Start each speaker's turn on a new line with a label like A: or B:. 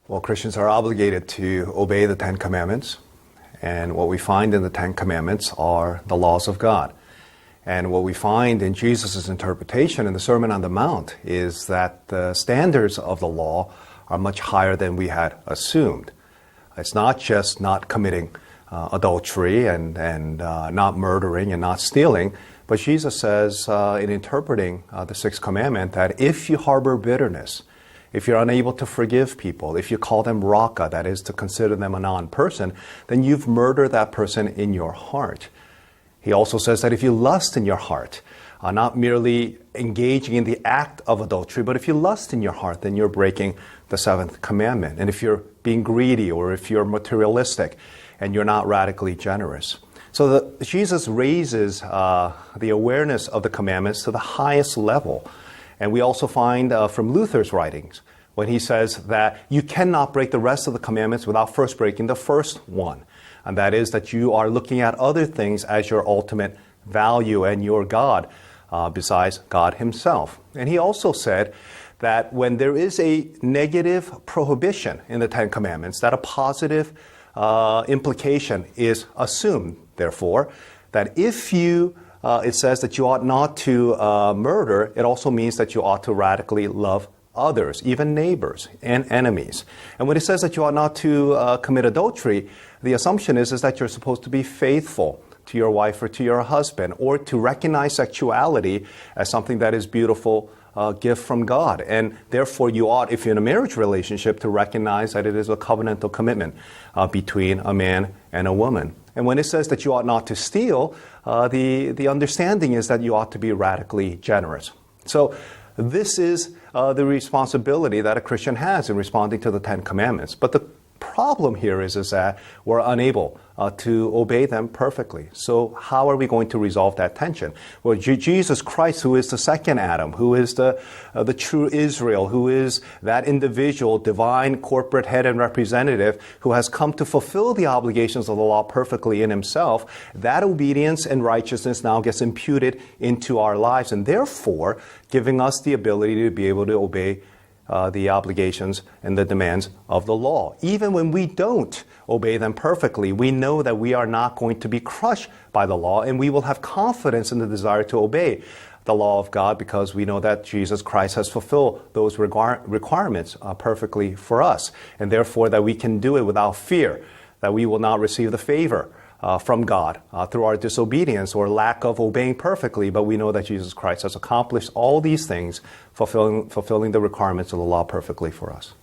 A: Well, Christians are obligated to obey the Ten Commandments. And what we find in the Ten Commandments are the laws of God. And what we find in Jesus' interpretation in the Sermon on the Mount is that the standards of the law are much higher than we had assumed. It's not just not committing adultery and not murdering and not stealing, but Jesus says in interpreting the Sixth Commandment that if you harbor bitterness, if you're unable to forgive people, if you call them raka, that is to consider them a non-person, then you've murdered that person in your heart. He also says that if you lust in your heart, not merely engaging in the act of adultery, but if you lust in your heart, then you're breaking the Seventh Commandment. And if you're being greedy or if you're materialistic and you're not radically generous. So Jesus raises the awareness of the commandments to the highest level. And we also find from Luther's writings when he says that you cannot break the rest of the commandments without first breaking the first one. And that is that you are looking at other things as your ultimate value and your God, besides God himself. And he also said that when there is a negative prohibition in the Ten Commandments, that a positive implication is assumed, therefore, that if you it says that you ought not to murder, it also means that you ought to radically love others, even neighbors and enemies. And when it says that you ought not to commit adultery, the assumption is that you're supposed to be faithful to your wife or to your husband, or to recognize sexuality as something that is beautiful gift from God. And therefore you ought, if you're in a marriage relationship, to recognize that it is a covenantal commitment between a man and a woman. And when it says that you ought not to steal, the understanding is that you ought to be radically generous. So this is the responsibility that a Christian has in responding to the Ten Commandments. But the problem here is that we're unable to obey them perfectly. So how are we going to resolve that tension? Well, Jesus Christ, who is the second Adam, who is the true Israel, who is that individual, divine, corporate head and representative, who has come to fulfill the obligations of the law perfectly in himself, that obedience and righteousness now gets imputed into our lives, and therefore giving us the ability to be able to obey the obligations and the demands of the law. Even when we don't obey them perfectly, we know that we are not going to be crushed by the law, and we will have confidence in the desire to obey the law of God because we know that Jesus Christ has fulfilled those requirements perfectly for us, and therefore that we can do it without fear, that we will not receive the favor from God through our disobedience or lack of obeying perfectly, but we know that Jesus Christ has accomplished all these things, fulfilling the requirements of the law perfectly for us.